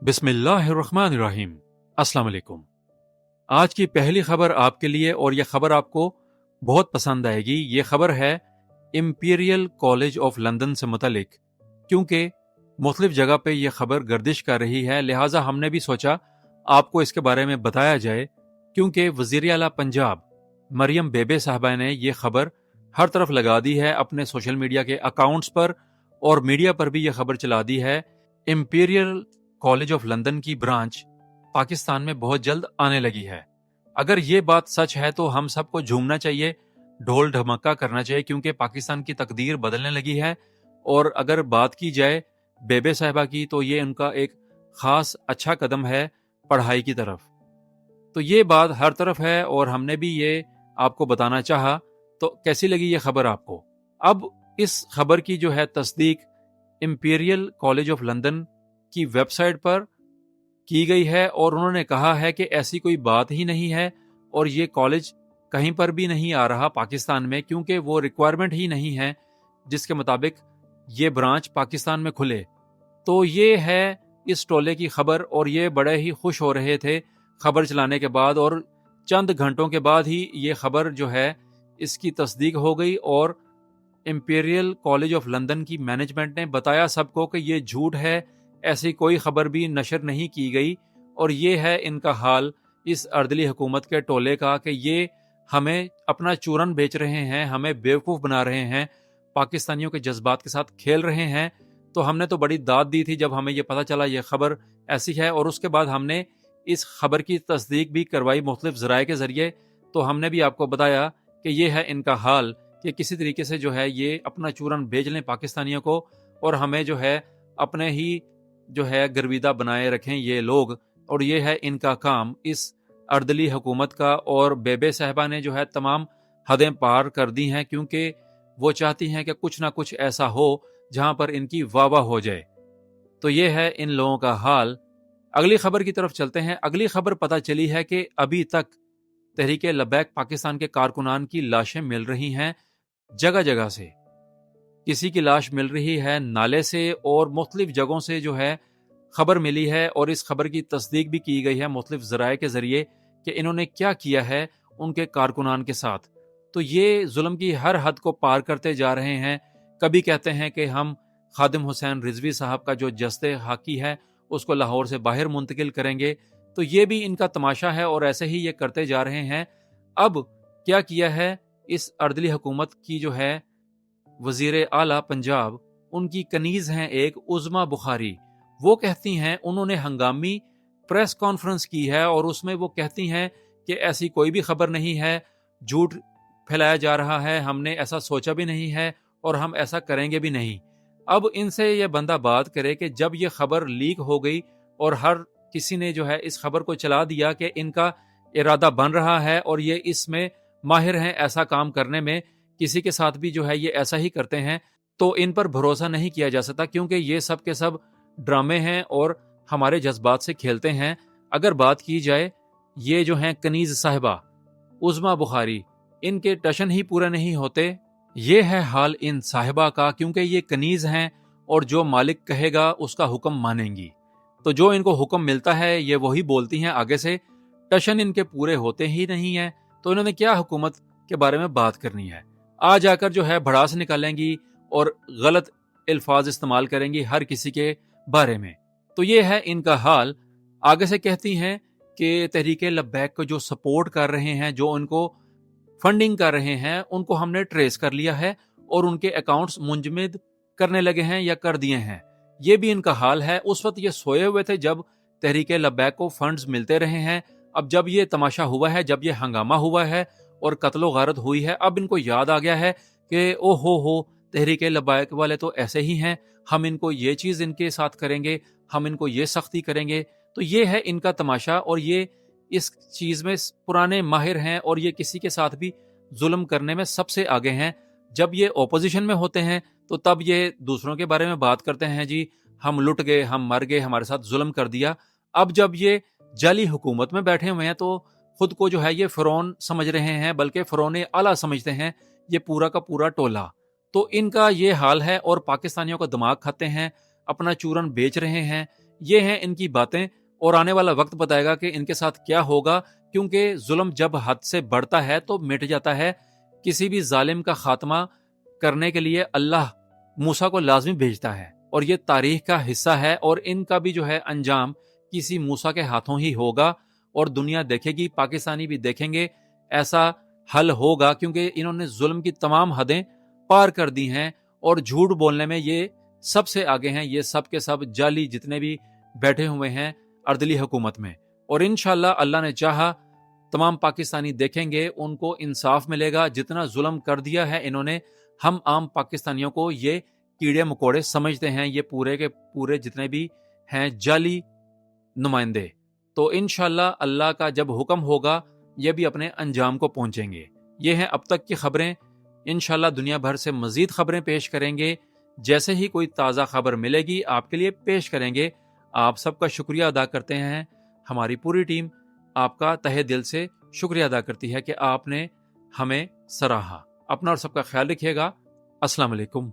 बिस्मिल्लाहिर्रहमानिर्रहीम। अस्सलाम वालेकुम। आज की पहली खबर आपके लिए, और यह खबर आपको बहुत पसंद आएगी। ये खबर है इंपीरियल कॉलेज ऑफ लंदन से मुतलिक, क्योंकि मुख्तलिफ जगह पे यह खबर गर्दिश कर रही है, लिहाजा हमने भी सोचा आपको इसके बारे में बताया जाए। क्योंकि वज़ीर आला पंजाब मरियम बेबे साहबा ने यह खबर हर तरफ लगा दी है अपने सोशल मीडिया के अकाउंट्स पर, और मीडिया पर भी यह खबर चला दी है। इंपीरियल कॉलेज ऑफ लंदन की ब्रांच पाकिस्तान में बहुत जल्द आने लगी है। अगर ये बात सच है तो हम सबको झूमना चाहिए, ढोल ढमाका करना चाहिए, क्योंकि पाकिस्तान की तकदीर बदलने लगी है। और अगर बात की जाए बेबे साहिबा की, तो ये उनका एक खास अच्छा कदम है पढ़ाई की तरफ। तो ये बात हर तरफ है और हमने भी ये आपको बताना चाहा। तो कैसी लगी ये खबर आपको? अब इस खबर की जो है तस्दीक इंपीरियल कॉलेज ऑफ लंदन की वेबसाइट पर की गई है, और उन्होंने कहा है कि ऐसी कोई बात ही नहीं है और ये कॉलेज कहीं पर भी नहीं आ रहा पाकिस्तान में, क्योंकि वो रिक्वायरमेंट ही नहीं है जिसके मुताबिक ये ब्रांच पाकिस्तान में खुले। तो ये है इस टोले की खबर, और ये बड़े ही खुश हो रहे थे खबर चलाने के बाद, और चंद घंटों के बाद ही ये खबर जो है इसकी तस्दीक हो गई। और इंपीरियल कॉलेज ऑफ लंदन की मैनेजमेंट ने बताया सबको कि ये झूठ है, ऐसी कोई खबर भी नशर नहीं की गई। और ये है इनका हाल इस अर्दली हुकूमत के टोले का कि ये हमें अपना चूरन बेच रहे हैं, हमें बेवकूफ़ बना रहे हैं, पाकिस्तानियों के जज्बात के साथ खेल रहे हैं। तो हमने तो बड़ी दाद दी थी जब हमें ये पता चला ये खबर ऐसी है, और उसके बाद हमने इस खबर की तस्दीक भी करवाई मुख्तलिफ ज़राए के ज़रिए। तो हमने भी आपको बताया कि ये है इनका हाल कि किसी तरीके से जो है ये अपना चूरन बेच लें पाकिस्तानियों को, और हमें जो है अपने ही जो है गर्विदा बनाए रखें ये लोग। और ये है इनका काम इस अर्दली हुकूमत का। और बेबे साहिबा ने जो है तमाम हदें पार कर दी हैं, क्योंकि वो चाहती हैं कि कुछ ना कुछ ऐसा हो जहां पर इनकी वाह हो जाए। तो ये है इन लोगों का हाल। अगली खबर की तरफ चलते हैं। अगली खबर पता चली है कि अभी तक तहरीके लबैक पाकिस्तान के कारकुनान की लाशें मिल रही हैं जगह जगह से। किसी की लाश मिल रही है नाले से, और मुख्तलिफ जगहों से जो है खबर मिली है, और इस खबर की तस्दीक भी की गई है मुख्तलिफ ज़राए के ज़रिए कि इन्होंने क्या किया है उनके कारकुनान के साथ। तो ये जुल्म की हर हद को पार करते जा रहे हैं। कभी कहते हैं कि हम खादिम हुसैन रिजवी साहब का जो जस्ते हाकी है उसको लाहौर से बाहर मुंतकिल करेंगे। तो ये भी इनका तमाशा है, और ऐसे ही ये करते जा रहे हैं। अब क्या किया है इस अर्दली हुकूमत की जो है वज़ीर आला पंजाब, उनकी कनीज़ हैं एक उज़मा बुखारी। वो कहती हैं, उन्होंने हंगामी प्रेस कॉन्फ्रेंस की है और उसमें वो कहती हैं कि ऐसी कोई भी खबर नहीं है, झूठ फैलाया जा रहा है, हमने ऐसा सोचा भी नहीं है और हम ऐसा करेंगे भी नहीं। अब इनसे ये बंदा बात करे कि जब ये खबर लीक हो गई और हर किसी ने जो है इस खबर को चला दिया कि इनका इरादा बन रहा है और ये इसमें माहिर हैं ऐसा काम करने में, किसी के साथ भी जो है ये ऐसा ही करते हैं, तो इन पर भरोसा नहीं किया जा सकता, क्योंकि ये सब के सब ड्रामे हैं और हमारे जज्बात से खेलते हैं। अगर बात की जाए ये जो हैं कनीज साहिबा उज़मा बुखारी, इनके टशन ही पूरे नहीं होते। ये है हाल इन साहिबा का, क्योंकि ये कनीज हैं और जो मालिक कहेगा उसका हुक्म मानेंगी। तो जो इनको हुक्म मिलता है ये वही बोलती हैं आगे से। टशन इनके पूरे होते ही नहीं है, तो इन्होंने क्या हुकूमत के बारे में बात करनी है। आ जाकर जो है भड़ास निकालेंगी और गलत अल्फाज इस्तेमाल करेंगी हर किसी के बारे में। तो ये है इनका हाल। आगे से कहती हैं कि तहरीके लब्बैक को जो सपोर्ट कर रहे हैं, जो उनको फंडिंग कर रहे हैं, उनको हमने ट्रेस कर लिया है और उनके अकाउंट्स मुंजमद करने लगे हैं या कर दिए हैं। ये भी इनका हाल है। उस वक्त ये सोए हुए थे जब तहरीके लब्बैक को फंड्स मिलते रहे हैं। अब जब ये तमाशा हुआ है, जब ये हंगामा हुआ है और कत्लो गारत हुई है, अब इनको याद आ गया है कि ओ हो तहरीके लब्बैक वाले तो ऐसे ही हैं, हम इनको ये चीज़ इनके साथ करेंगे, हम इनको ये सख्ती करेंगे। तो ये है इनका तमाशा, और ये इस चीज़ में पुराने माहिर हैं और ये किसी के साथ भी जुल्म करने में सबसे आगे हैं। जब ये ओपोजिशन में होते हैं तो तब ये दूसरों के बारे में बात करते हैं, जी हम लुट गए, हम मर गए, हमारे साथ जुल्म कर दिया। अब जब ये जाली हुकूमत में बैठे हुए हैं तो खुद को जो है ये फ़िरौन समझ रहे हैं, बल्कि फ़िरौन आला समझते हैं ये पूरा का पूरा टोला। तो इनका ये हाल है और पाकिस्तानियों का दिमाग खाते हैं, अपना चूरन बेच रहे हैं। یہ ہیں ان کی باتیں، اور آنے والا وقت بتائے گا کہ ان کے ساتھ کیا ہوگا، کیونکہ ظلم جب حد سے بڑھتا ہے تو مٹ جاتا ہے۔ کسی بھی ظالم کا خاتمہ کرنے کے لیے اللہ موسیٰ کو لازمی بھیجتا ہے، اور یہ تاریخ کا حصہ ہے، اور ان کا بھی جو ہے انجام کسی موسیٰ کے ہاتھوں ہی ہوگا، اور دنیا دیکھے گی، پاکستانی بھی دیکھیں گے، ایسا حل ہوگا، کیونکہ انہوں نے ظلم کی تمام حدیں پار کر دی ہیں، اور جھوٹ بولنے میں یہ سب سے آگے ہیں۔ یہ سب کے سب جعلی جتنے بھی بیٹھے ہوئے ہیں اردلی حکومت میں، اور انشاءاللہ اللہ نے چاہا تمام پاکستانی دیکھیں گے، ان کو انصاف ملے گا۔ جتنا ظلم کر دیا ہے انہوں نے، ہم عام پاکستانیوں کو یہ کیڑے مکوڑے سمجھتے ہیں، یہ پورے کے پورے جتنے بھی ہیں جعلی نمائندے۔ تو انشاءاللہ اللہ کا جب حکم ہوگا یہ بھی اپنے انجام کو پہنچیں گے۔ یہ ہیں اب تک کی خبریں، انشاءاللہ دنیا بھر سے مزید خبریں پیش کریں گے۔ جیسے ہی کوئی تازہ خبر ملے گی آپ کے لیے پیش کریں گے۔ آپ سب کا شکریہ ادا کرتے ہیں، ہماری پوری ٹیم آپ کا تہہ دل سے شکریہ ادا کرتی ہے کہ آپ نے ہمیں سراہا۔ اپنا اور سب کا خیال رکھیے گا۔ السلام علیکم۔